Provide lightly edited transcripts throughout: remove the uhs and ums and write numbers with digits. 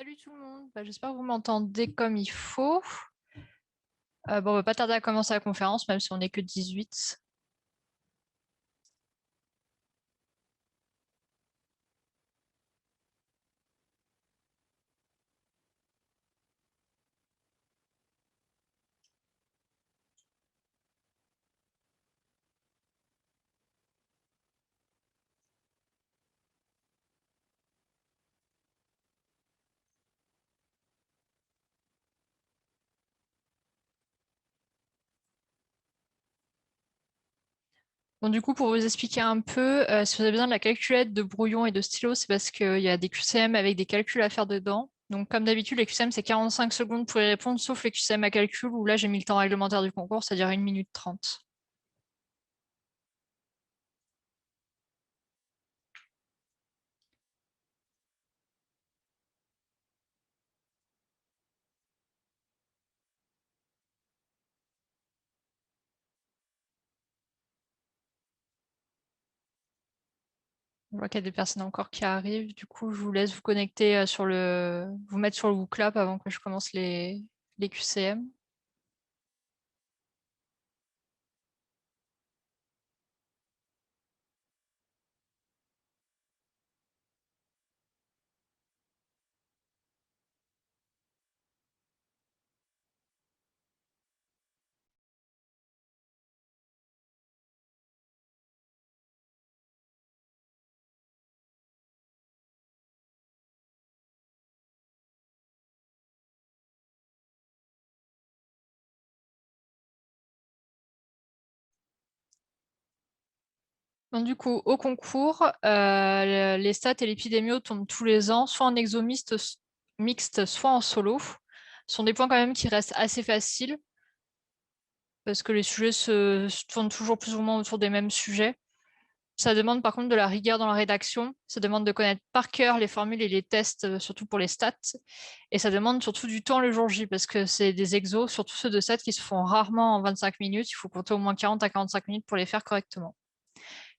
Salut tout le monde, j'espère que vous m'entendez comme il faut. On va pas tarder à commencer la conférence, même si on n'est que 18. Bon, du coup, pour vous expliquer un peu, si vous avez besoin de la calculette, de brouillon et de stylo, c'est parce qu'il y a des QCM avec des calculs à faire dedans. Donc, comme d'habitude, les QCM, c'est 45 secondes pour y répondre, sauf les QCM à calcul, où là, j'ai mis le temps réglementaire du concours, c'est-à-dire 1 minute 30. On voit qu'il y a des personnes encore qui arrivent. Du coup, je vous laisse vous connecter vous mettre sur le WooClap avant que je commence les QCM. Donc, du coup, au concours, les stats et l'épidémio tombent tous les ans, soit en mixte, soit en solo. Ce sont des points quand même qui restent assez faciles, parce que les sujets se tournent toujours plus ou moins autour des mêmes sujets. Ça demande par contre de la rigueur dans la rédaction, ça demande de connaître par cœur les formules et les tests, surtout pour les stats, et ça demande surtout du temps le jour J, parce que c'est des exos, surtout ceux de stats, qui se font rarement en 25 minutes, il faut compter au moins 40 à 45 minutes pour les faire correctement.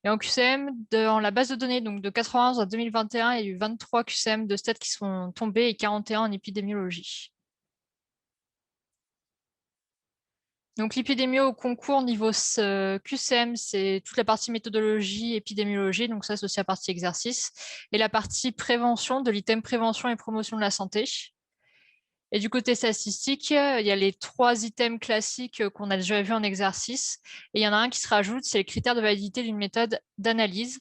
Et en QCM, dans la base de données, donc de 91 à 2021, il y a eu 23 QCM de stats qui sont tombés et 41 en épidémiologie. Donc l'épidémio au concours niveau QCM, c'est toute la partie méthodologie, épidémiologie, donc ça c'est aussi la partie exercice, et la partie prévention de l'item prévention et promotion de la santé. Et du côté statistique, il y a les 3 items classiques qu'on a déjà vus en exercice. Et il y en a un qui se rajoute, c'est les critères de validité d'une méthode d'analyse.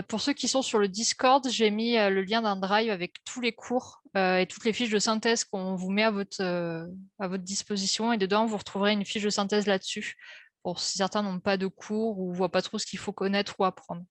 Pour ceux qui sont sur le Discord, j'ai mis le lien d'un drive avec tous les cours et toutes les fiches de synthèse qu'on vous met à votre disposition. Et dedans, vous retrouverez une fiche de synthèse là-dessus, pour si certains n'ont pas de cours ou ne voient pas trop ce qu'il faut connaître ou apprendre.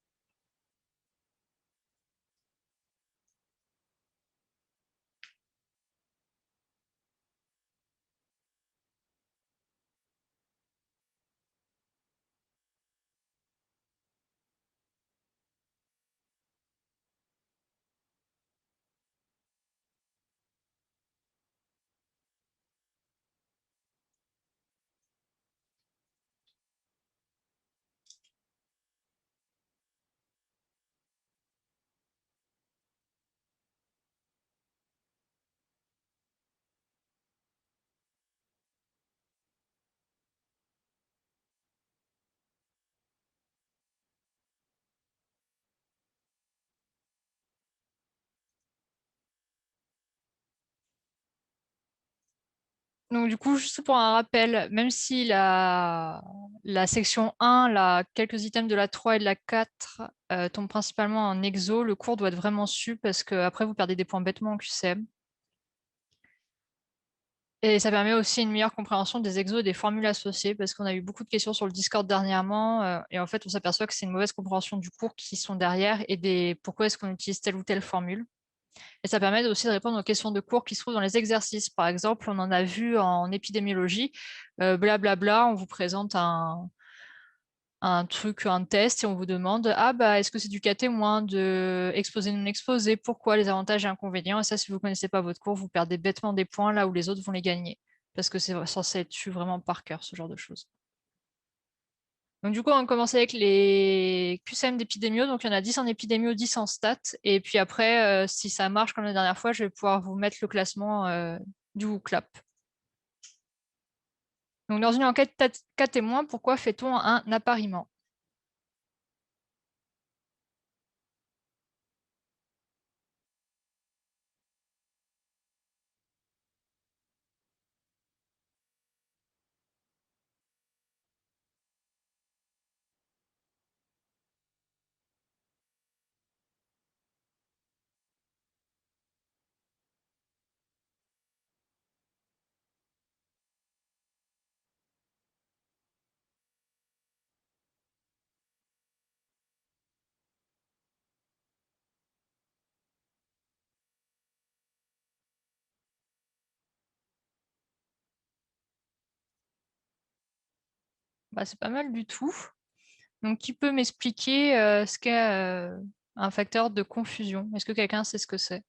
Donc, du coup, juste pour un rappel, même si la section 1, quelques items de la 3 et de la 4 tombent principalement en exo, le cours doit être vraiment su parce que après vous perdez des points bêtement en QCM. Et ça permet aussi une meilleure compréhension des exos et des formules associées parce qu'on a eu beaucoup de questions sur le Discord dernièrement et en fait, on s'aperçoit que c'est une mauvaise compréhension du cours qui sont derrière et des pourquoi est-ce qu'on utilise telle ou telle formule. Et ça permet aussi de répondre aux questions de cours qui se trouvent dans les exercices. Par exemple, on en a vu en épidémiologie, blablabla, on vous présente un truc, un test, et on vous demande, ah bah est-ce que c'est du cas témoin, de exposé non exposé, pourquoi, les avantages et inconvénients. Et ça, si vous ne connaissez pas votre cours, vous perdez bêtement des points là où les autres vont les gagner. Parce que c'est censé être su vraiment par cœur, ce genre de choses. Donc du coup, on va commencer avec les QCM d'épidémio. Donc il y en a 10 en épidémio, 10 en stats. Et puis après, si ça marche comme la dernière fois, je vais pouvoir vous mettre le classement du WCLAP. Donc dans une enquête cas témoin, pourquoi fait-on un appariement? Bah, c'est pas mal du tout. Donc qui peut m'expliquer ce qu'est un facteur de confusion? Est-ce que quelqu'un sait ce que c'est?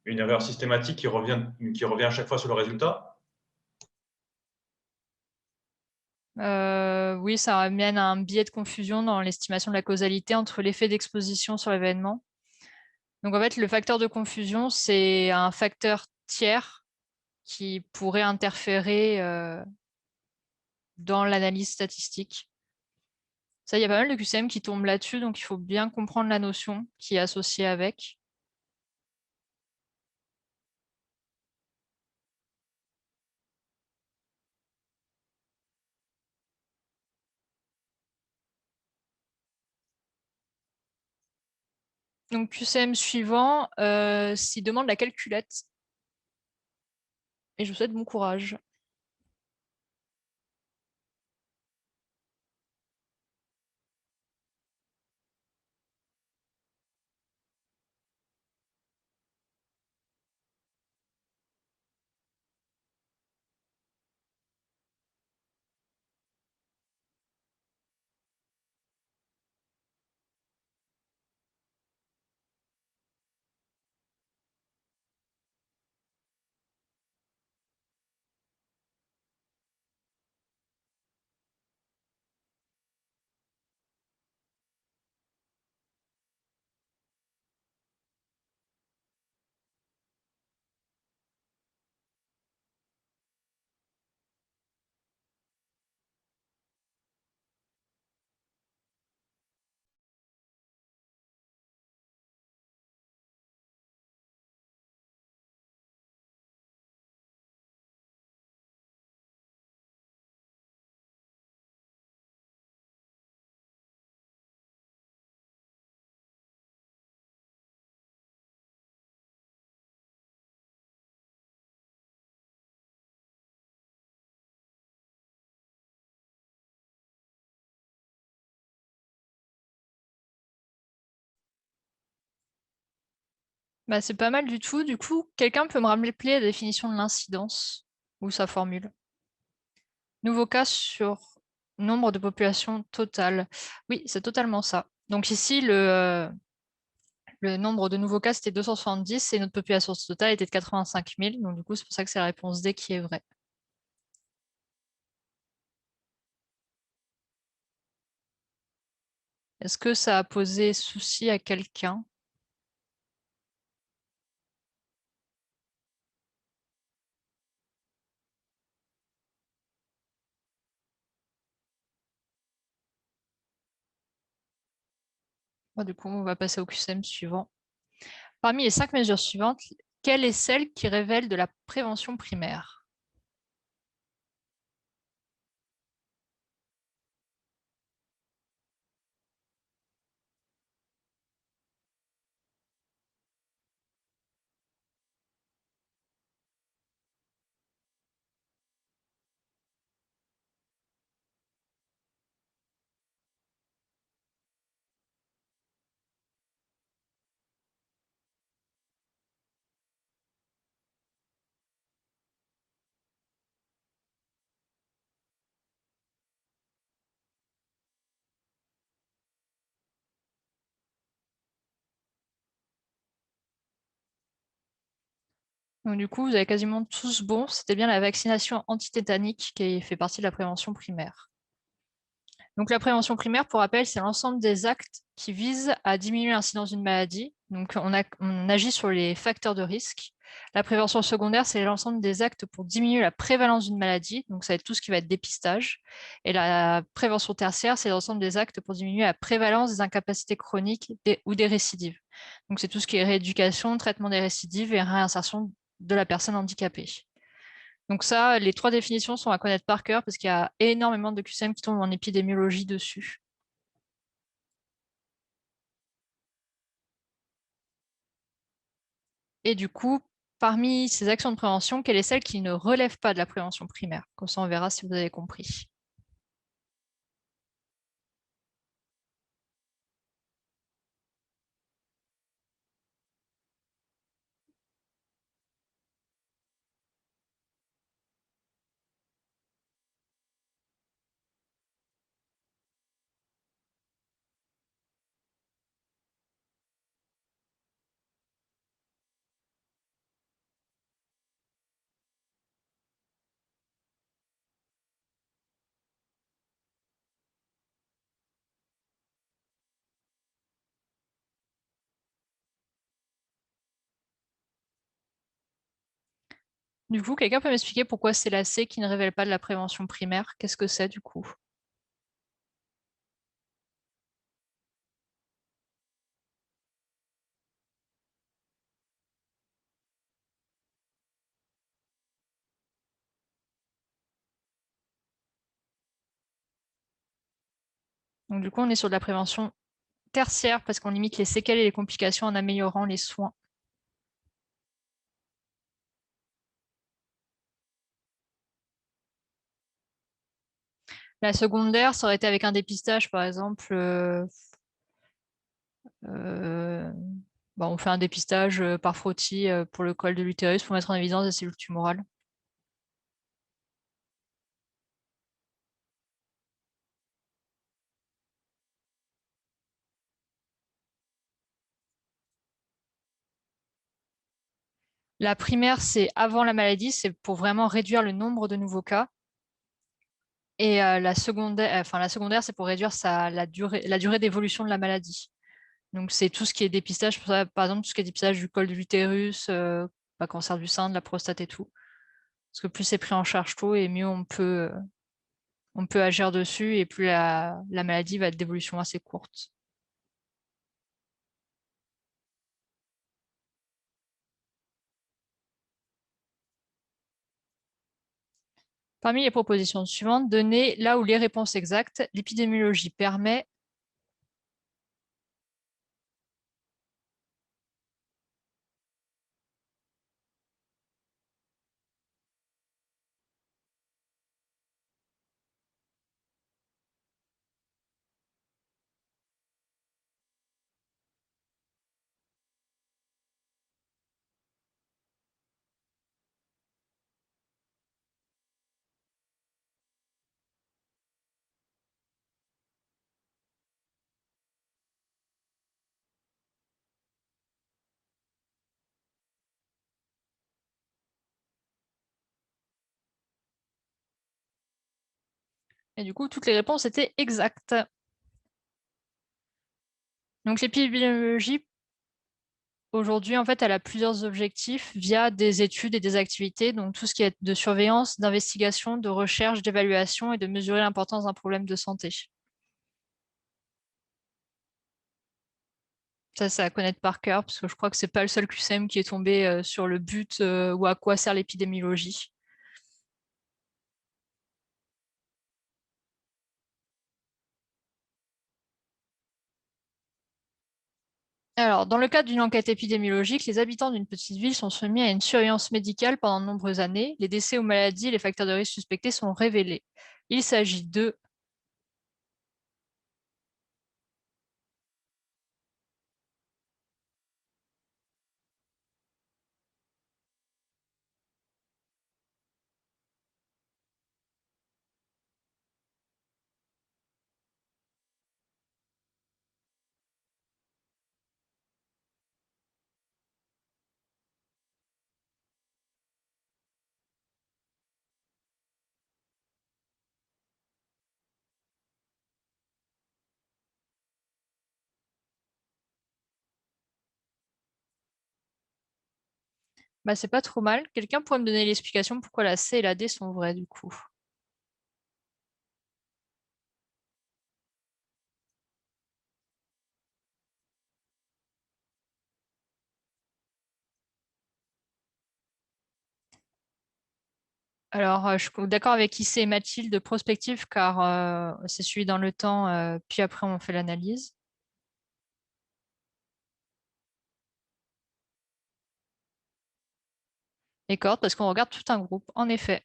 Une erreur systématique qui revient à chaque fois sur le résultat. Oui, ça amène à un biais de confusion dans l'estimation de la causalité entre l'effet d'exposition sur l'événement. Donc en fait, le facteur de confusion, c'est un facteur tiers qui pourrait interférer dans l'analyse statistique. Ça, il y a pas mal de QCM qui tombent là-dessus, donc il faut bien comprendre la notion qui est associée avec. Donc QCM suivant, s'il demande la calculette. Et je vous souhaite bon courage. Bah, c'est pas mal du tout. Du coup, quelqu'un peut me rappeler la définition de l'incidence ou sa formule. Nouveau cas sur nombre de population totale. Oui, c'est totalement ça. Donc ici, le nombre de nouveaux cas, c'était 270 et notre population totale était de 85 000. Donc du coup, c'est pour ça que c'est la réponse D qui est vraie. Est-ce que ça a posé souci à quelqu'un? Bon, du coup, on va passer au QCM suivant. Parmi les 5 mesures suivantes, quelle est celle qui révèle de la prévention primaire? Donc, du coup, vous avez quasiment tous bon. C'était bien la vaccination antitétanique qui fait partie de la prévention primaire. Donc, la prévention primaire, pour rappel, c'est l'ensemble des actes qui visent à diminuer l'incidence d'une maladie. Donc, on agit sur les facteurs de risque. La prévention secondaire, c'est l'ensemble des actes pour diminuer la prévalence d'une maladie. Donc, ça va être tout ce qui va être dépistage. Et la prévention tertiaire, c'est l'ensemble des actes pour diminuer la prévalence des incapacités chroniques ou des récidives. Donc, c'est tout ce qui est rééducation, traitement des récidives et réinsertion de la personne handicapée. Donc ça, les trois définitions sont à connaître par cœur parce qu'il y a énormément de QCM qui tombent en épidémiologie dessus. Et du coup, parmi ces actions de prévention, quelle est celle qui ne relève pas de la prévention primaire? Comme ça, on verra si vous avez compris. Du coup, quelqu'un peut m'expliquer pourquoi c'est la C qui ne révèle pas de la prévention primaire? Qu'est-ce que c'est du coup? Donc du coup, on est sur de la prévention tertiaire parce qu'on limite les séquelles et les complications en améliorant les soins. La secondaire, ça aurait été avec un dépistage, par exemple. Euh, on fait un dépistage par frottis pour le col de l'utérus pour mettre en évidence des cellules tumorales. La primaire, c'est avant la maladie, c'est pour vraiment réduire le nombre de nouveaux cas. Et la secondaire, c'est pour réduire la durée d'évolution de la maladie. Donc, c'est tout ce qui est dépistage, par exemple, tout ce qui est dépistage du col de l'utérus, cancer du sein, de la prostate et tout. Parce que plus c'est pris en charge tôt, et mieux on peut agir dessus, et plus la maladie va être d'évolution assez courte. Parmi les propositions suivantes, donnez là où les réponses exactes, l'épidémiologie permet. Et du coup, toutes les réponses étaient exactes. Donc l'épidémiologie, aujourd'hui, en fait, elle a plusieurs objectifs via des études et des activités, donc tout ce qui est de surveillance, d'investigation, de recherche, d'évaluation et de mesurer l'importance d'un problème de santé. Ça, c'est à connaître par cœur, parce que je crois que c'est pas le seul QCM qui est tombé sur le but ou à quoi sert l'épidémiologie. Alors, dans le cadre d'une enquête épidémiologique, les habitants d'une petite ville sont soumis à une surveillance médicale pendant de nombreuses années. Les décès ou maladies et les facteurs de risque suspectés sont révélés. Il s'agit de. Bah, c'est pas trop mal. Quelqu'un pourrait me donner l'explication pourquoi la C et la D sont vraies du coup. Alors, je suis d'accord avec Issey et Mathilde, prospective, car c'est suivi dans le temps, puis après on fait l'analyse. Les cohortes, parce qu'on regarde tout un groupe, en effet.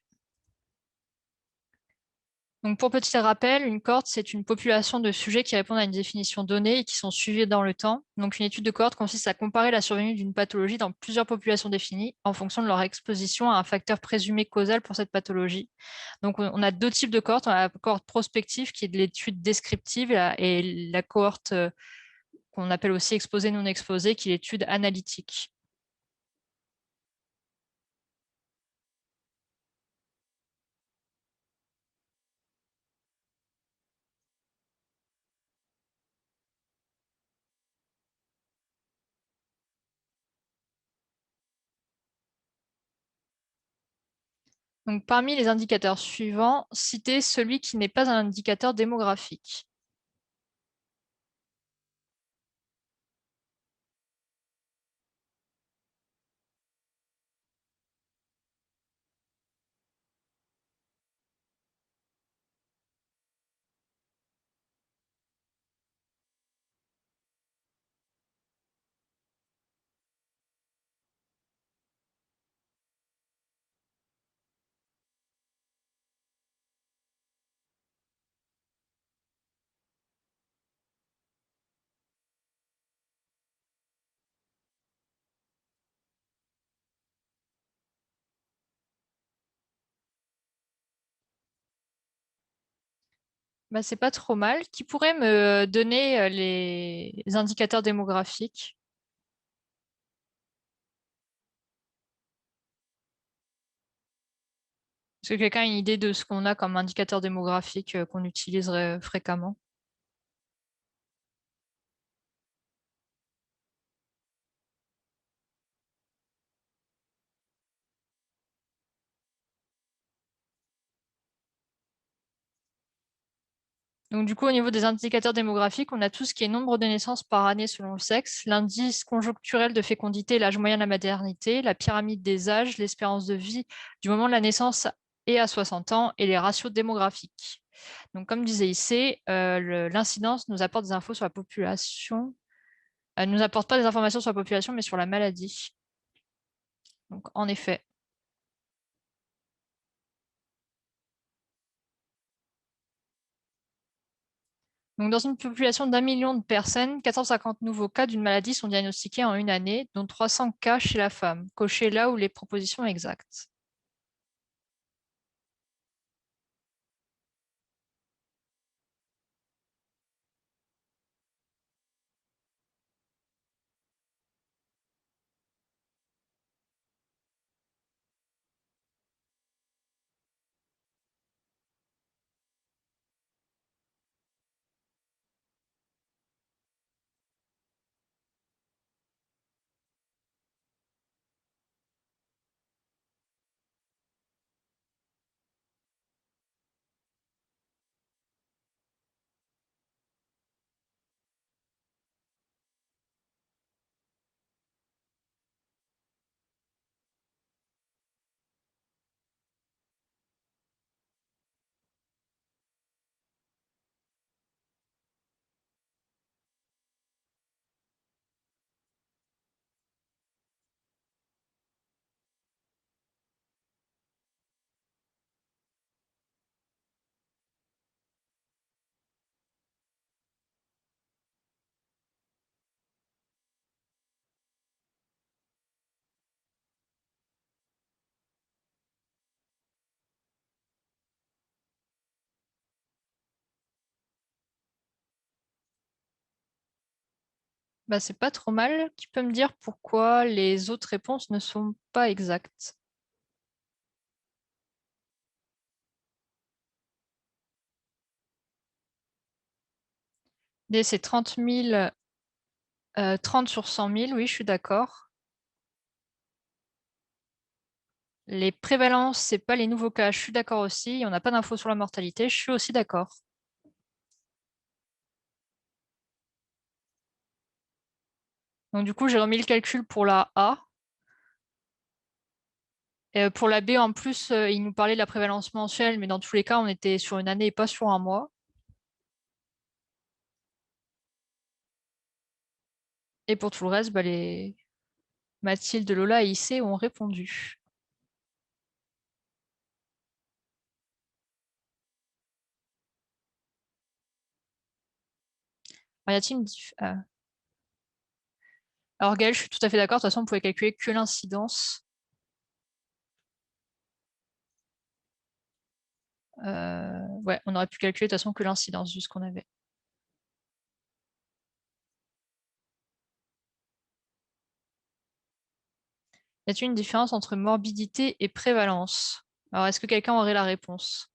Donc, pour petit rappel, une cohorte, c'est une population de sujets qui répondent à une définition donnée et qui sont suivis dans le temps. Donc, une étude de cohorte consiste à comparer la survenue d'une pathologie dans plusieurs populations définies en fonction de leur exposition à un facteur présumé causal pour cette pathologie. Donc, on a deux types de cohortes. On a la cohorte prospective qui est de l'étude descriptive et la cohorte qu'on appelle aussi exposée non exposée qui est l'étude analytique. Donc, parmi les indicateurs suivants, citez celui qui n'est pas un indicateur démographique. Bah, c'est pas trop mal. Qui pourrait me donner les indicateurs démographiques? Est-ce que quelqu'un a une idée de ce qu'on a comme indicateur démographique qu'on utiliserait fréquemment? Donc, du coup, au niveau des indicateurs démographiques, on a tout ce qui est nombre de naissances par année selon le sexe, l'indice conjoncturel de fécondité, l'âge moyen de la maternité, la pyramide des âges, l'espérance de vie du moment de la naissance et à 60 ans, et les ratios démographiques. Donc, comme disait Issy, l'incidence nous apporte des infos sur la population. Elle ne nous apporte pas des informations sur la population, mais sur la maladie. Donc, en effet. Donc, dans une population d'1 million de personnes, 450 nouveaux cas d'une maladie sont diagnostiqués en une année, dont 300 cas chez la femme. Cochez là où les propositions exactes. Bah, c'est pas trop mal. Tu peux me dire pourquoi les autres réponses ne sont pas exactes? D, c'est 30 000, 30 sur 100 000, oui, je suis d'accord. Les prévalences, c'est pas les nouveaux cas. Je suis d'accord aussi. On n'a pas d'infos sur la mortalité. Je suis aussi d'accord. Donc du coup, j'ai remis le calcul pour la A. Pour la B, en plus, il nous parlait de la prévalence mensuelle, mais dans tous les cas, on était sur une année et pas sur un mois. Et pour tout le reste, bah, les Mathilde, Lola et Issei ont répondu. Alors, y a-t-il une Alors Gaël, je suis tout à fait d'accord. De toute façon, on pouvait calculer que l'incidence. Ouais, on aurait pu calculer de toute façon que l'incidence, vu ce qu'on avait. Y a-t-il une différence entre morbidité et prévalence? Alors, est-ce que quelqu'un aurait la réponse?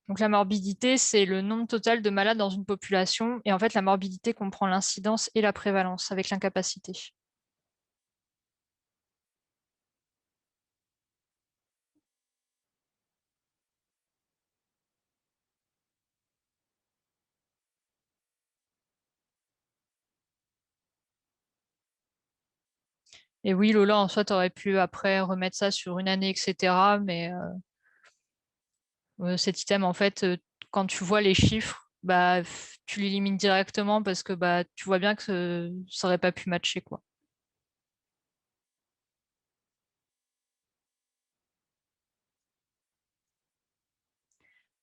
Donc la morbidité, c'est le nombre total de malades dans une population. Et en fait, la morbidité comprend l'incidence et la prévalence avec l'incapacité. Et oui, Lola, en soi, t'aurais pu après remettre ça sur une année, etc. Mais cet item, en fait, quand tu vois les chiffres, bah, tu l'élimines directement parce que bah, tu vois bien que ça aurait pas pu matcher, quoi.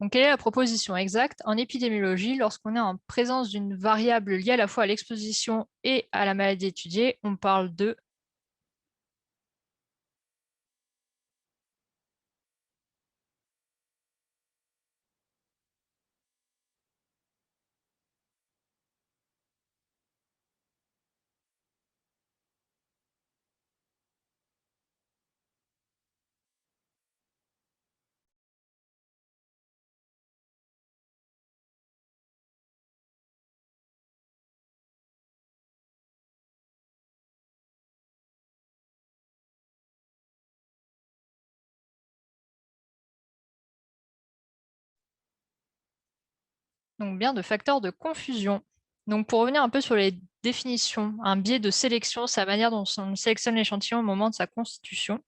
Donc, quelle est la proposition exacte? En épidémiologie, lorsqu'on est en présence d'une variable liée à la fois à l'exposition et à la maladie étudiée, on parle de... Donc, bien de facteurs de confusion. Donc, pour revenir un peu sur les définitions, un biais de sélection, c'est la manière dont on sélectionne l'échantillon au moment de sa constitution.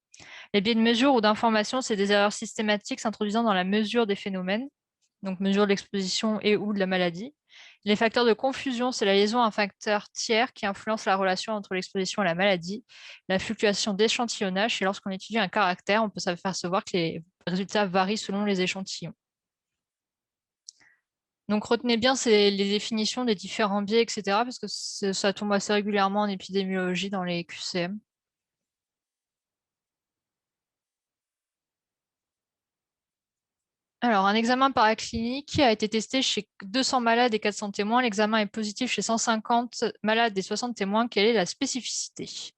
Les biais de mesure ou d'information, c'est des erreurs systématiques s'introduisant dans la mesure des phénomènes, donc mesure de l'exposition et ou de la maladie. Les facteurs de confusion, c'est la liaison à un facteur tiers qui influence la relation entre l'exposition et la maladie. La fluctuation d'échantillonnage, c'est lorsqu'on étudie un caractère, on peut s'apercevoir que les résultats varient selon les échantillons. Donc retenez bien les définitions des différents biais, etc., parce que ça tombe assez régulièrement en épidémiologie dans les QCM. Alors, un examen paraclinique a été testé chez 200 malades et 400 témoins. L'examen est positif chez 150 malades et 60 témoins. Quelle est la spécificité?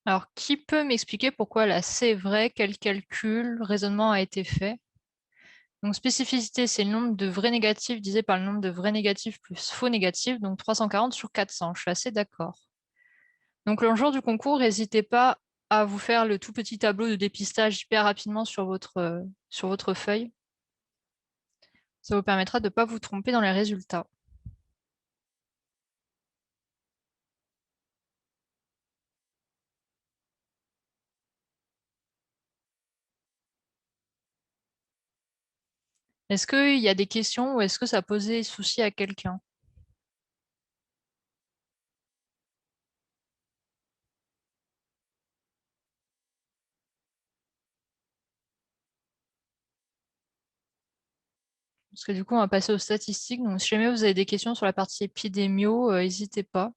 Alors, qui peut m'expliquer pourquoi là c'est vrai, quel calcul, raisonnement a été fait? Donc, spécificité, c'est le nombre de vrais négatifs divisé par le nombre de vrais négatifs plus faux négatifs, donc 340 sur 400. Je suis assez d'accord. Donc, le jour du concours, n'hésitez pas à vous faire le tout petit tableau de dépistage hyper rapidement sur votre feuille. Ça vous permettra de ne pas vous tromper dans les résultats. Est-ce qu'il y a des questions ou est-ce que ça posait souci à quelqu'un? Parce que du coup, on va passer aux statistiques. Donc, si jamais vous avez des questions sur la partie épidémio, n'hésitez pas.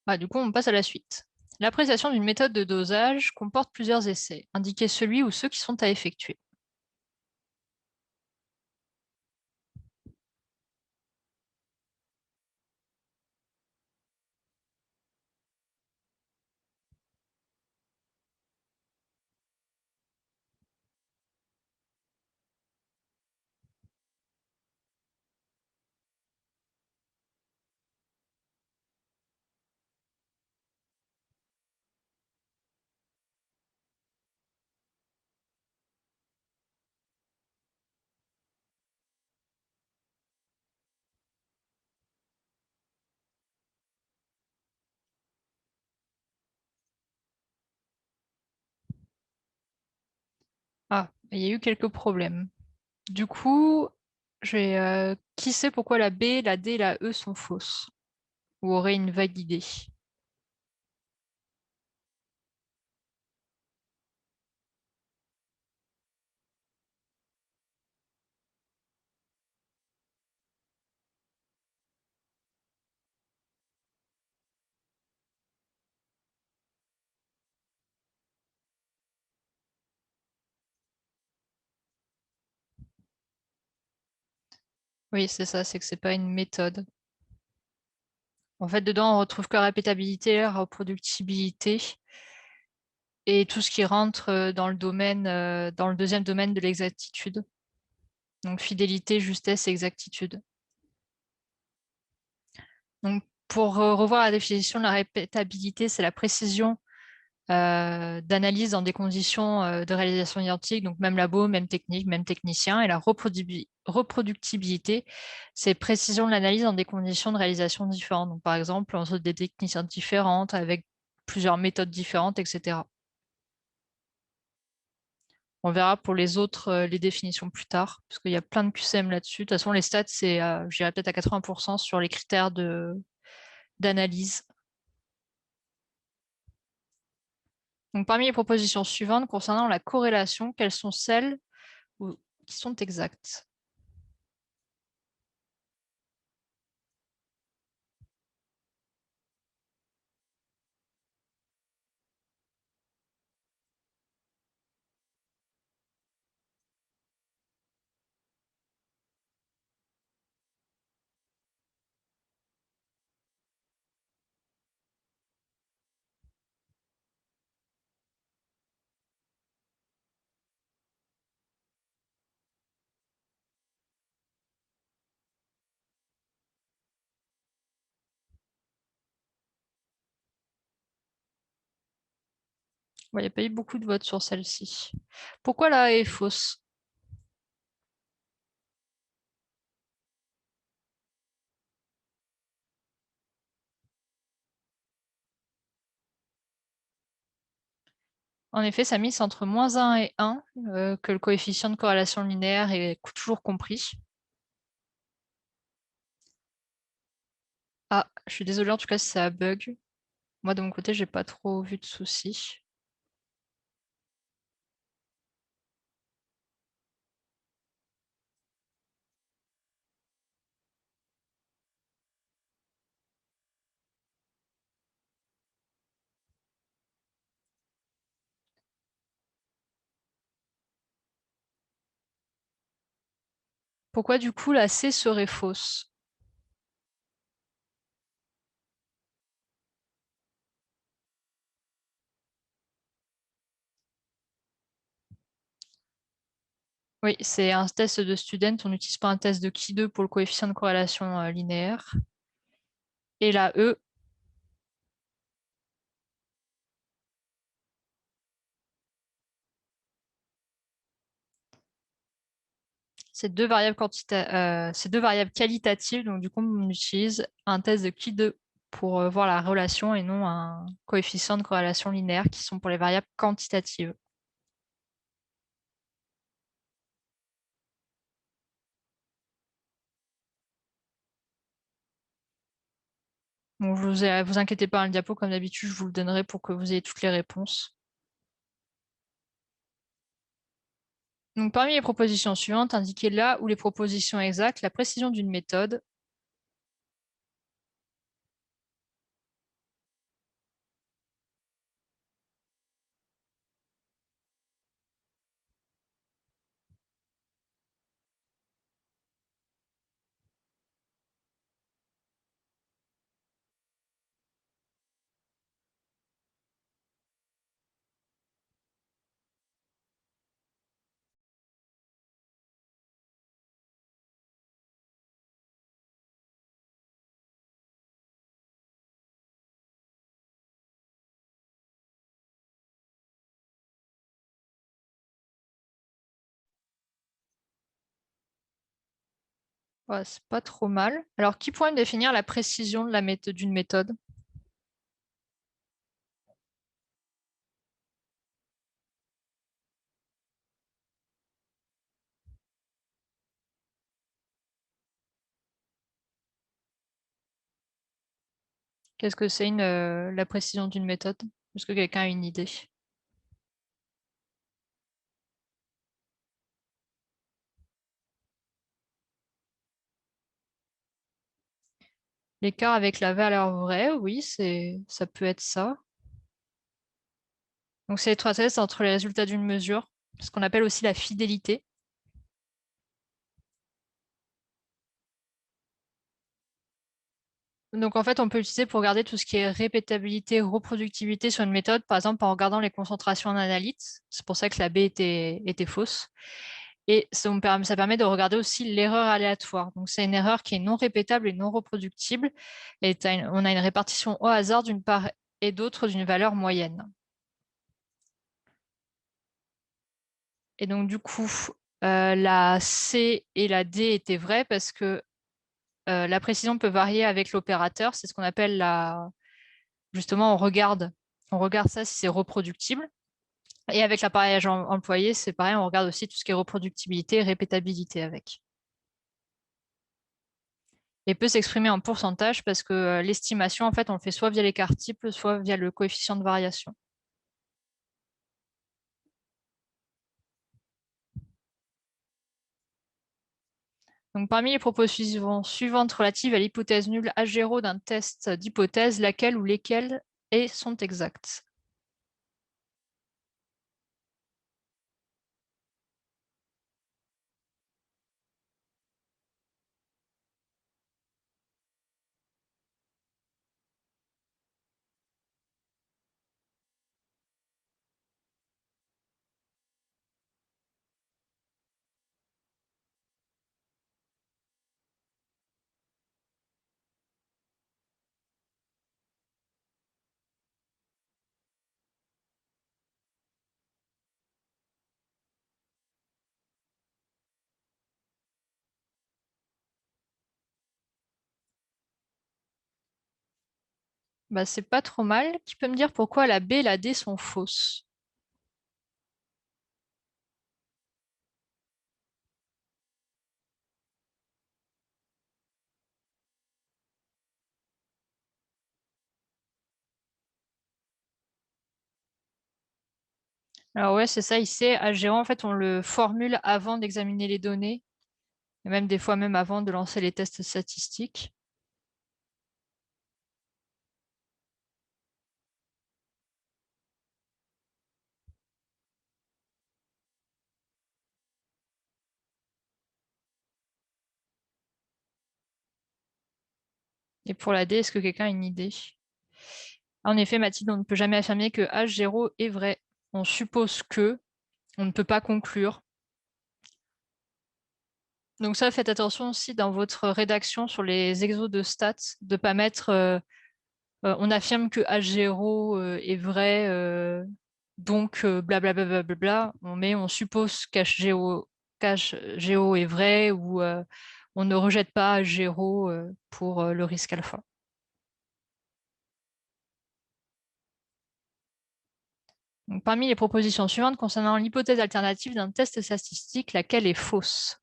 Ah, du coup, on passe à la suite. L'appréciation d'une méthode de dosage comporte plusieurs essais. Indiquez celui ou ceux qui sont à effectuer. Ah, il y a eu quelques problèmes. Du coup, qui sait pourquoi la B, la D et la E sont fausses? Ou aurait une vague idée? Oui, c'est ça, c'est que c'est pas une méthode. En fait, dedans, on retrouve que la répétabilité, la reproductibilité et tout ce qui rentre dans le domaine, dans le deuxième domaine de l'exactitude. Donc fidélité, justesse et exactitude. Donc pour revoir la définition de la répétabilité, c'est la précision d'analyse dans des conditions de réalisation identiques, donc même labo, même technique, même technicien. Et la reproductibilité, c'est précision de l'analyse dans des conditions de réalisation différentes. Donc par exemple, entre des techniciens différentes, avec plusieurs méthodes différentes, etc. On verra pour les autres les définitions plus tard, parce qu'il y a plein de QCM là-dessus. De toute façon, les stats, c'est, je dirais peut-être à 80% sur les critères d'analyse. Donc, parmi les propositions suivantes concernant la corrélation, quelles sont celles qui sont exactes? Ouais, il n'y a pas eu beaucoup de votes sur celle-ci. Pourquoi la A est fausse? En effet, ça mise entre -1 et 1, que le coefficient de corrélation linéaire est toujours compris. Ah, je suis désolée en tout cas si ça bug. Moi, de mon côté, j'ai pas trop vu de soucis. Pourquoi du coup la C serait fausse? Oui, c'est un test de student. On n'utilise pas un test de qui 2 pour le coefficient de corrélation linéaire. Et la E, c'est c'est deux variables qualitatives. Donc, du coup, on utilise un test de qui 2 pour voir la relation et non un coefficient de corrélation linéaire qui sont pour les variables quantitatives. Donc, vous inquiétez pas, le diapo, comme d'habitude, je vous le donnerai pour que vous ayez toutes les réponses. Donc, parmi les propositions suivantes, indiquez là où les propositions exactes, la précision d'une méthode. Ouais, c'est pas trop mal. Alors, qui pourrait me définir la précision de d'une méthode? Qu'est-ce que c'est la précision d'une méthode? Est-ce que quelqu'un a une idée? L'écart avec la valeur vraie, oui, ça peut être ça. Donc, c'est l'étroitesse entre les résultats d'une mesure, ce qu'on appelle aussi la fidélité. Donc, en fait, on peut l'utiliser pour regarder tout ce qui est répétabilité, reproductibilité sur une méthode, par exemple en regardant les concentrations en analyte. C'est pour ça que la B était fausse. Et ça permet de regarder aussi l'erreur aléatoire. Donc, c'est une erreur qui est non répétable et non reproductible. Et on a une répartition au hasard d'une part et d'autre d'une valeur moyenne. Et donc, du coup, la C et la D étaient vraies parce que la précision peut varier avec l'opérateur. C'est ce qu'on appelle justement, on regarde ça si c'est reproductible. Et avec l'appareillage employé, c'est pareil, on regarde aussi tout ce qui est reproductibilité et répétabilité avec. Et peut s'exprimer en pourcentage parce que l'estimation, en fait, on le fait soit via l'écart type, soit via le coefficient de variation. Donc, parmi les propositions suivantes relatives à l'hypothèse nulle H0 d'un test d'hypothèse, laquelle ou lesquelles sont exactes? Bah, c'est pas trop mal. Qui peut me dire pourquoi la B et la D sont fausses? Alors ouais, c'est ça, ici, H0, en fait, on le formule avant d'examiner les données, et même des fois même avant de lancer les tests statistiques. Et pour la D, est-ce que quelqu'un a une idée? En effet, Mathilde, on ne peut jamais affirmer que H0 est vrai. On suppose que, on ne peut pas conclure. Donc ça, faites attention aussi dans votre rédaction sur les exos de stats, de ne pas mettre on affirme que H0 est vrai, donc blablabla. On met on suppose qu'H0 est vrai ou on ne rejette pas H0 pour le risque alpha. Donc, parmi les propositions suivantes concernant l'hypothèse alternative d'un test statistique, laquelle est fausse?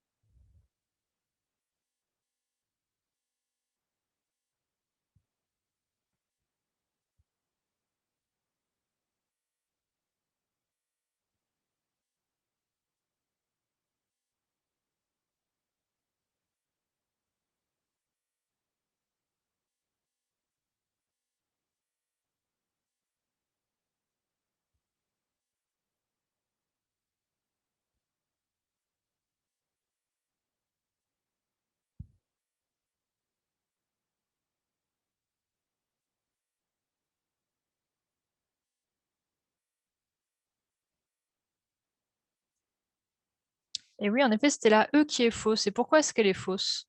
Et oui, en effet, c'était la E qui est fausse. Et pourquoi est-ce qu'elle est fausse?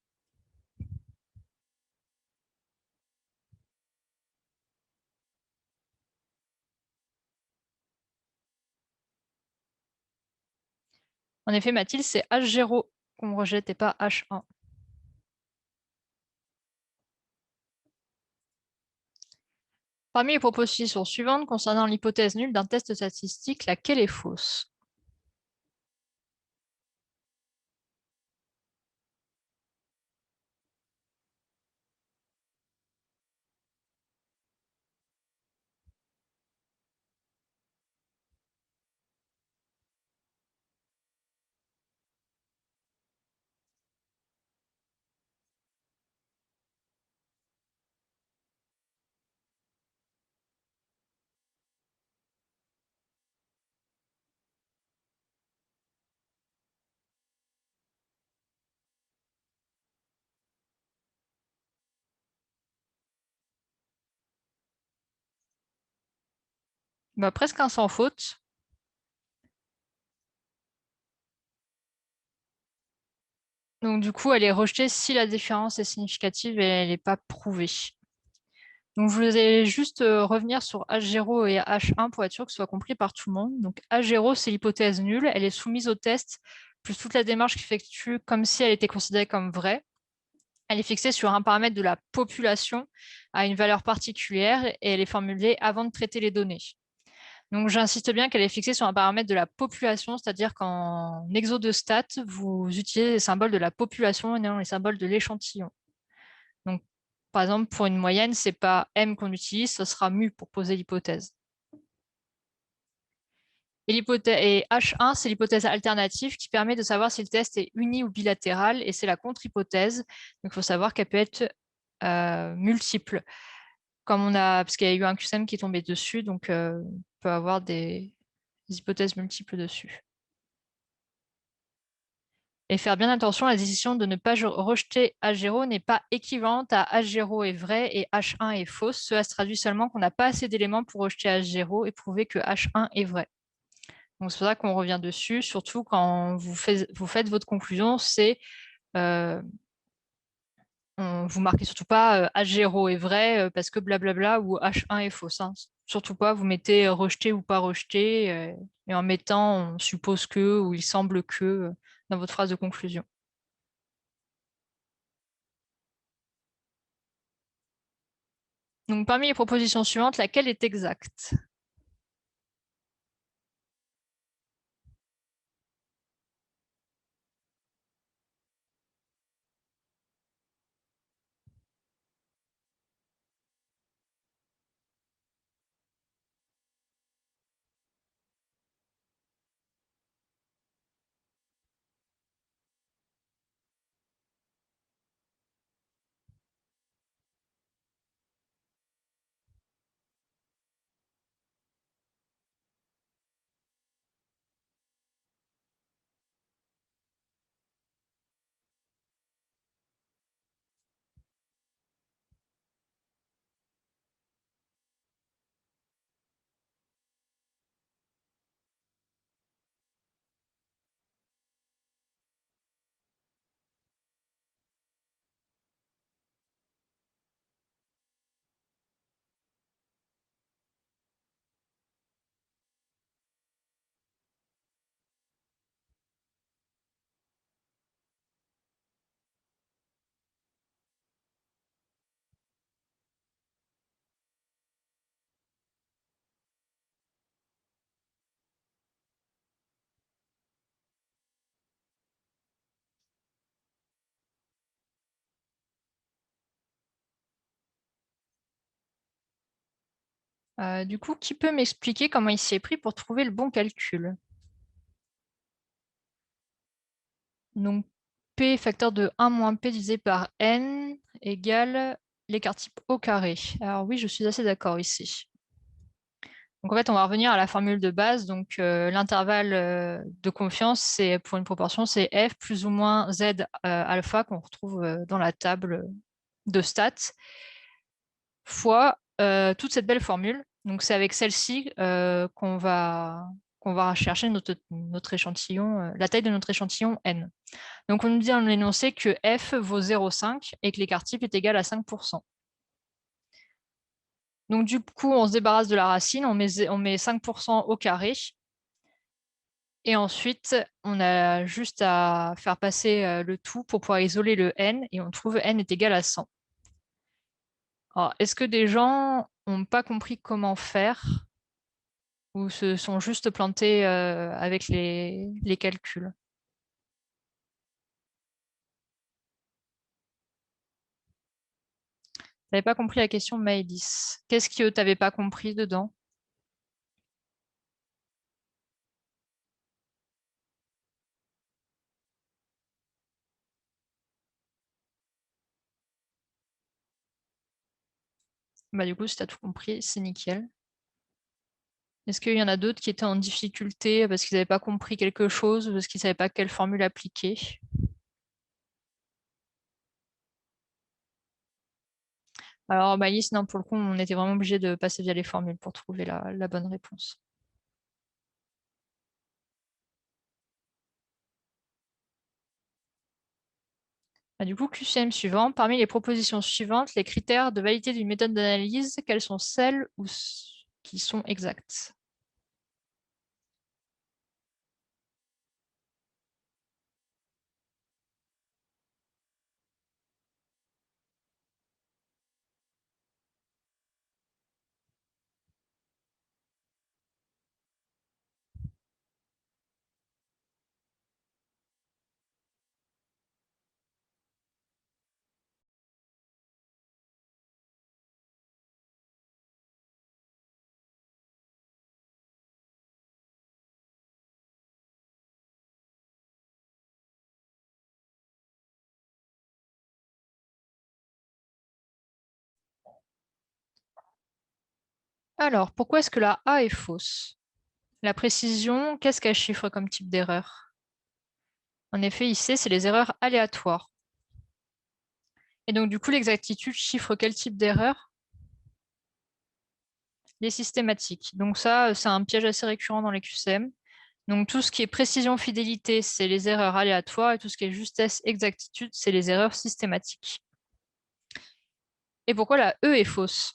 En effet, Mathilde, c'est H0 qu'on rejette et pas H1. Parmi les propositions suivantes concernant l'hypothèse nulle d'un test statistique, laquelle est fausse? Bah, presque un sans faute. Donc du coup, elle est rejetée si la différence est significative et elle n'est pas prouvée. Donc je voulais juste revenir sur H0 et H1 pour être sûr que ce soit compris par tout le monde. Donc H0, c'est l'hypothèse nulle. Elle est soumise au test, plus toute la démarche qui effectue comme si elle était considérée comme vraie. Elle est fixée sur un paramètre de la population à une valeur particulière et elle est formulée avant de traiter les données. Donc j'insiste bien qu'elle est fixée sur un paramètre de la population, c'est-à-dire qu'en exo de stats, vous utilisez les symboles de la population et non les symboles de l'échantillon. Donc par exemple, pour une moyenne, c'est pas M qu'on utilise, ce sera mu pour poser l'hypothèse. Et H1, c'est l'hypothèse alternative qui permet de savoir si le test est uni ou bilatéral, et c'est la contre-hypothèse. Donc il faut savoir qu'elle peut être multiple. Comme on a, parce qu'il y a eu un QCM qui est tombé dessus, donc on peut avoir des hypothèses multiples dessus. Et faire bien attention, la décision de ne pas rejeter H0 n'est pas équivalente à H0 est vrai et H1 est fausse. Cela se traduit seulement qu'on n'a pas assez d'éléments pour rejeter H0 et prouver que H1 est vrai. Donc c'est pour ça qu'on revient dessus, surtout quand vous faites votre conclusion, c'est euh, vous marquez surtout pas H0 est vrai parce que blablabla ou H1 est fausse, hein. Surtout pas, vous mettez rejeté ou pas rejeté et en mettant on suppose que ou il semble que dans votre phrase de conclusion. Donc parmi les propositions suivantes, laquelle est exacte? Du coup, qui peut m'expliquer comment il s'y est pris pour trouver le bon calcul? Donc, P facteur de 1 moins P divisé par N égale l'écart type au carré. Alors oui, je suis assez d'accord ici. Donc en fait, on va revenir à la formule de base. Donc l'intervalle de confiance, c'est pour une proportion, c'est F plus ou moins Z alpha qu'on retrouve dans la table de stats, fois toute cette belle formule. Donc c'est avec celle-ci qu'on va chercher notre échantillon, la taille de notre échantillon N. Donc on nous dit dans l'énoncé que F vaut 0,5 et que l'écart type est égal à 5%. Donc du coup, on se débarrasse de la racine, on met 5% au carré. Et ensuite, on a juste à faire passer le tout pour pouvoir isoler le n, et on trouve n est égal à 100. Alors, est-ce que des gens n'ont pas compris comment faire ou se sont juste plantés avec les calculs? T'avais pas compris la question, Maëlys. Qu'est-ce que t'avais pas compris dedans? Bah, du coup, si tu as tout compris, c'est nickel. Est-ce qu'il y en a d'autres qui étaient en difficulté parce qu'ils n'avaient pas compris quelque chose ou parce qu'ils ne savaient pas quelle formule appliquer? Alors, Maïs, non, pour le coup, on était vraiment obligé de passer via les formules pour trouver la bonne réponse. Du coup, QCM suivant. Parmi les propositions suivantes, les critères de validité d'une méthode d'analyse, quelles sont celles qui sont exactes? Alors, pourquoi est-ce que la A est fausse? La précision, qu'est-ce qu'elle chiffre comme type d'erreur? En effet, ici, c'est les erreurs aléatoires. Et donc, du coup, l'exactitude chiffre quel type d'erreur? Les systématiques. Donc ça, c'est un piège assez récurrent dans les QCM. Donc tout ce qui est précision, fidélité, c'est les erreurs aléatoires, et tout ce qui est justesse, exactitude, c'est les erreurs systématiques. Et pourquoi la E est fausse?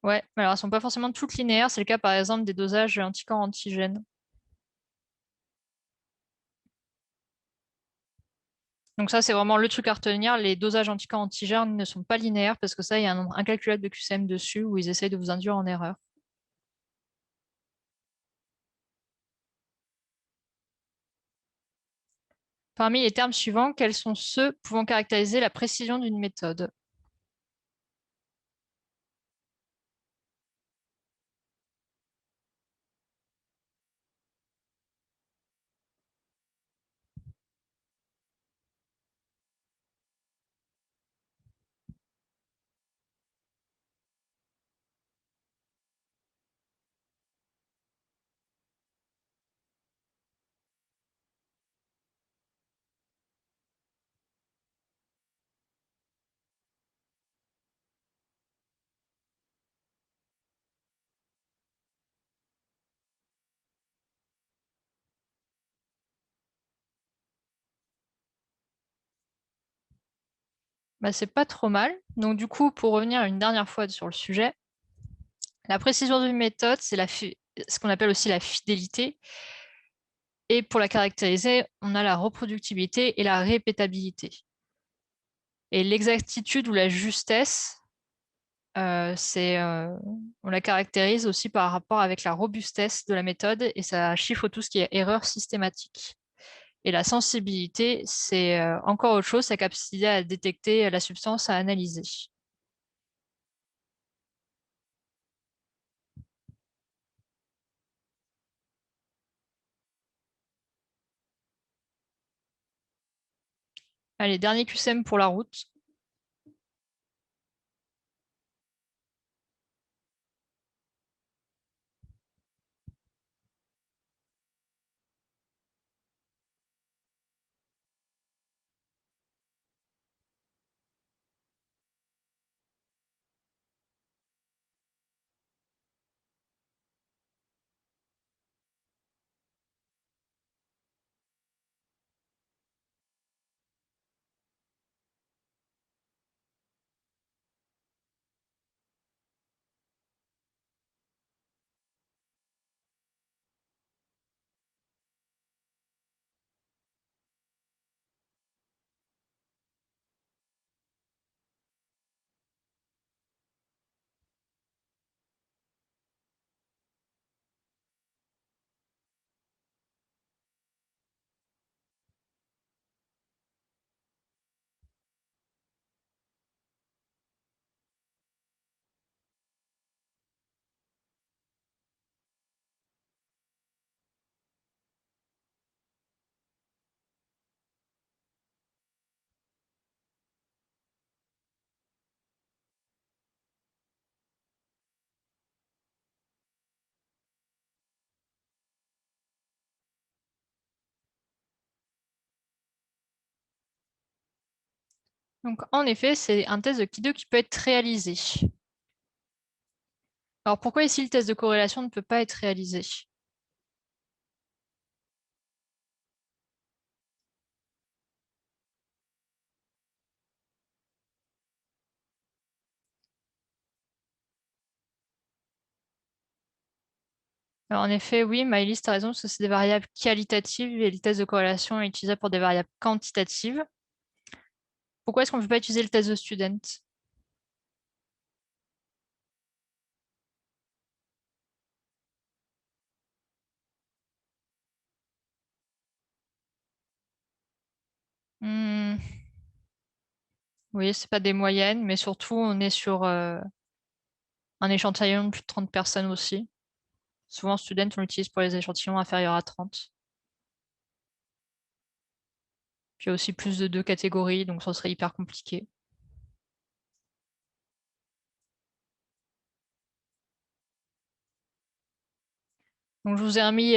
Ouais, alors elles sont pas forcément toutes linéaires, c'est le cas par exemple des dosages anticorps-antigènes. Donc ça, c'est vraiment le truc à retenir. Les dosages anticorps-antigènes ne sont pas linéaires parce que ça, il y a un nombre incalculable de QCM dessus où ils essayent de vous induire en erreur. Parmi les termes suivants, quels sont ceux pouvant caractériser la précision d'une méthode? Bah, c'est pas trop mal. Donc du coup, pour revenir une dernière fois sur le sujet, la précision d'une méthode, c'est ce qu'on appelle aussi la fidélité. Et pour la caractériser, on a la reproductibilité et la répétabilité. Et l'exactitude ou la justesse, On la caractérise aussi par rapport avec la robustesse de la méthode et ça chiffre tout ce qui est erreur systématique. Et la sensibilité, c'est encore autre chose, sa capacité à détecter la substance à analyser. Allez, dernier QCM pour la route. Donc, en effet, c'est un test de Kido qui peut être réalisé. Alors, pourquoi ici le test de corrélation ne peut pas être réalisé? Alors, en effet, oui, Maëlys, tu as raison, parce que c'est des variables qualitatives et le test de corrélation est utilisable pour des variables quantitatives. Pourquoi est-ce qu'on ne peut pas utiliser le test de student? Hmm, oui, c'est pas des moyennes, mais surtout, on est sur un échantillon de plus de 30 personnes aussi. Souvent, student, on l'utilise pour les échantillons inférieurs à 30. Puis il y a aussi plus de 2 catégories, donc ça serait hyper compliqué. Donc je vous ai remis.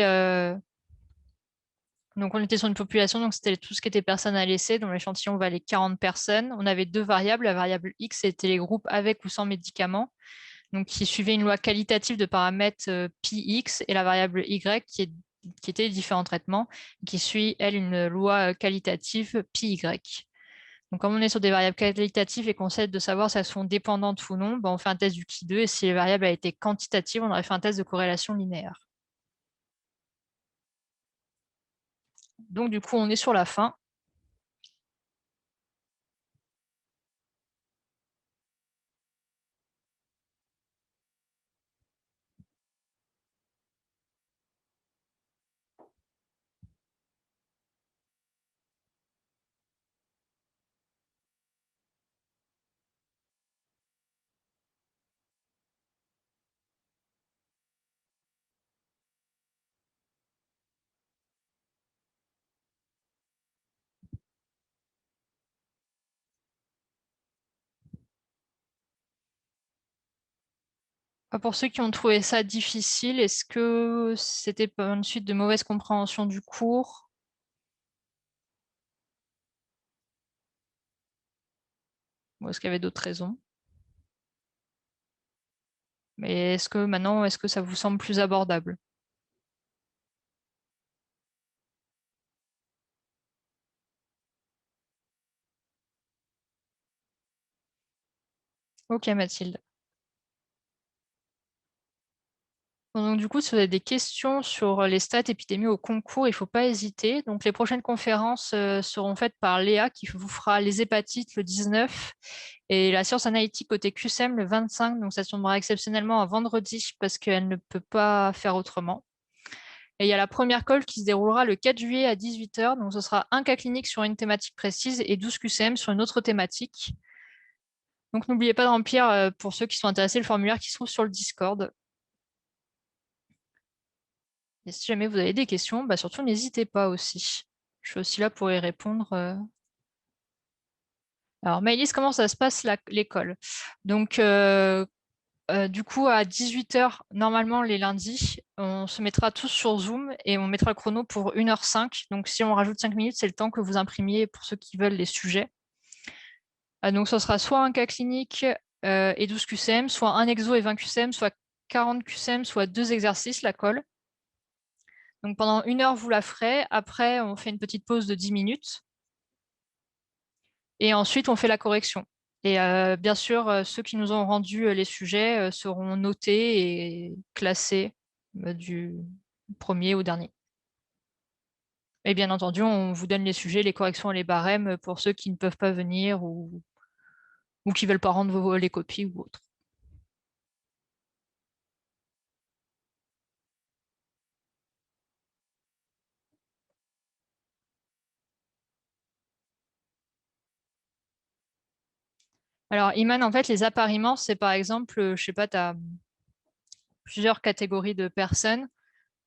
Donc on était sur une population, donc c'était tout ce qui était personnes à laisser, dont l'échantillon valait 40 personnes. On avait deux variables. La variable X, c'était les groupes avec ou sans médicaments, donc qui suivaient une loi qualitative de paramètres πx, et la variable Y qui était différents traitements, qui suit, elle, une loi qualitative πy. Donc, comme on est sur des variables qualitatives et qu'on sait de savoir si elles sont dépendantes ou non, ben, on fait un test du Qui2 et si les variables étaient quantitatives, on aurait fait un test de corrélation linéaire. Donc, du coup, on est sur la fin. Pour ceux qui ont trouvé ça difficile, est-ce que c'était pas une suite de mauvaise compréhension du cours ou est-ce qu'il y avait d'autres raisons? Mais est-ce que maintenant, est-ce que ça vous semble plus abordable? Ok, Mathilde. Donc, du coup, si vous avez des questions sur les stats épidémie au concours, il ne faut pas hésiter. Donc, les prochaines conférences seront faites par Léa qui vous fera les hépatites le 19 et la science analytique côté QCM le 25. Donc, ça tombera exceptionnellement à vendredi parce qu'elle ne peut pas faire autrement. Et il y a la première call qui se déroulera le 4 juillet à 18 h. Donc, ce sera un cas clinique sur une thématique précise et 12 QCM sur une autre thématique. Donc, n'oubliez pas de remplir, pour ceux qui sont intéressés, le formulaire qui se trouve sur le Discord. Et si jamais vous avez des questions, bah surtout n'hésitez pas aussi. Je suis aussi là pour y répondre. Alors, Maëlys, comment ça se passe l'école? Donc, du coup, à 18 h, normalement, les lundis, on se mettra tous sur Zoom et on mettra le chrono pour 1 h 05. Donc, si on rajoute 5 minutes, c'est le temps que vous imprimiez pour ceux qui veulent les sujets. Donc, ce sera soit un cas clinique et 12 QCM, soit un exo et 20 QCM, soit 40 QCM, soit 2 exercices, la colle. Donc pendant 1 heure, vous la ferez. Après, on fait une petite pause de 10 minutes. Et ensuite, on fait la correction. Et bien sûr, ceux qui nous ont rendu les sujets seront notés et classés du premier au dernier. Et bien entendu, on vous donne les sujets, les corrections et les barèmes pour ceux qui ne peuvent pas venir ou qui ne veulent pas rendre les copies ou autre. Alors, Iman, en fait, les appariements, c'est par exemple, je sais pas, tu as plusieurs catégories de personnes.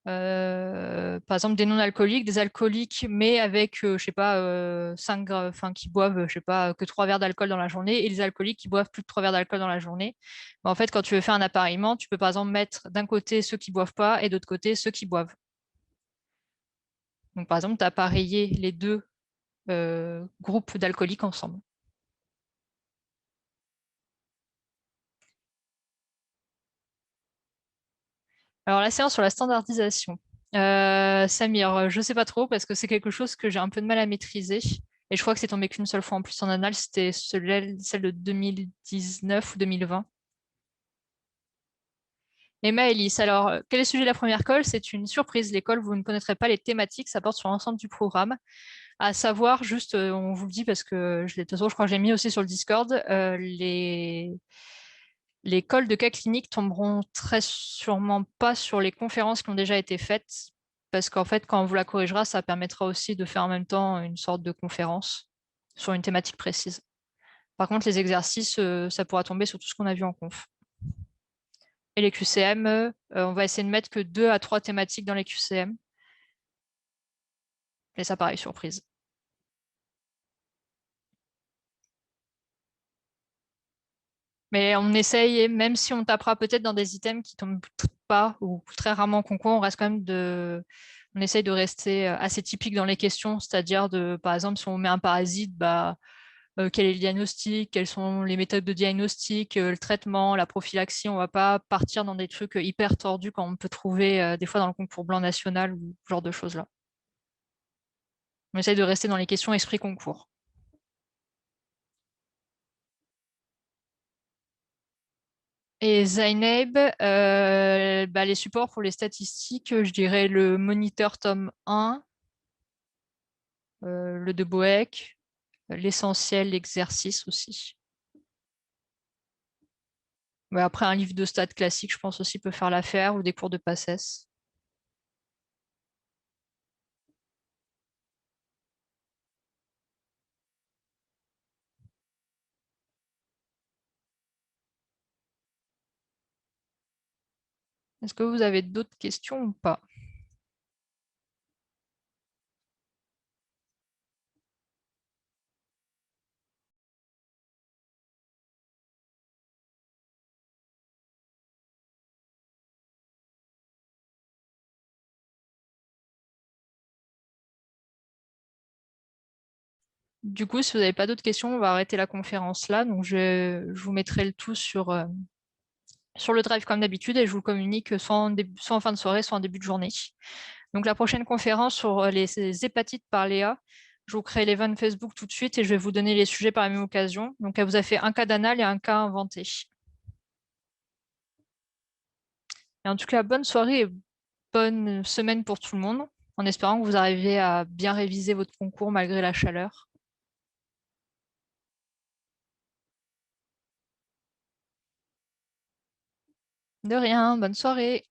Par exemple, des non-alcooliques, des alcooliques, mais avec, je sais pas, 5, enfin, qui boivent, je sais pas, que 3 verres d'alcool dans la journée, et les alcooliques qui boivent plus de 3 verres d'alcool dans la journée. En fait, quand tu veux faire un appariement, tu peux par exemple mettre d'un côté ceux qui boivent pas et d'autre côté ceux qui boivent. Donc, par exemple, tu as appareillé les deux groupes d'alcooliques ensemble. Alors, la séance sur la standardisation. Samir, je ne sais pas trop parce que c'est quelque chose que j'ai un peu de mal à maîtriser. Et je crois que c'est tombé qu'une seule fois en plus en annales, c'était celle de 2019 ou 2020. Et Maëlys, alors, quel est le sujet de la première colle? C'est une surprise. L'école, vous ne connaîtrez pas les thématiques, ça porte sur l'ensemble du programme. À savoir, juste, on vous le dit parce que de toute façon, je crois que j'ai mis aussi sur le Discord, les calls de cas cliniques tomberont très sûrement pas sur les conférences qui ont déjà été faites, parce qu'en fait, quand on vous la corrigera, ça permettra aussi de faire en même temps une sorte de conférence sur une thématique précise. Par contre, les exercices, ça pourra tomber sur tout ce qu'on a vu en conf. Et les QCM, on va essayer de mettre que 2 à 3 thématiques dans les QCM. Et ça, pareil, surprise. Mais on essaye, même si on tapera peut-être dans des items qui tombent pas ou très rarement en concours, on reste quand même on essaye de rester assez typique dans les questions, c'est-à-dire par exemple, si on met un parasite, bah, quel est le diagnostic, quelles sont les méthodes de diagnostic, le traitement, la prophylaxie. On ne va pas partir dans des trucs hyper tordus comme on peut trouver des fois dans le concours blanc national ou ce genre de choses-là. On essaye de rester dans les questions esprit concours. Et Zainab, bah, les supports pour les statistiques, je dirais le Moniteur tome 1, le de Boeck, l'essentiel, l'exercice aussi. Ouais, après, un livre de stats classique, je pense aussi peut faire l'affaire, ou des cours de PACES. Est-ce que vous avez d'autres questions ou pas? Du coup, si vous n'avez pas d'autres questions, on va arrêter la conférence là. Donc, je vous mettrai le tout sur le drive comme d'habitude et je vous le communique soit en fin de soirée, soit en début de journée. Donc, la prochaine conférence sur les hépatites par Léa, je vous crée l'event Facebook tout de suite et je vais vous donner les sujets par la même occasion. Donc, elle vous a fait un cas d'anal et un cas inventé. Et en tout cas, bonne soirée et bonne semaine pour tout le monde, en espérant que vous arrivez à bien réviser votre concours malgré la chaleur. De rien, bonne soirée.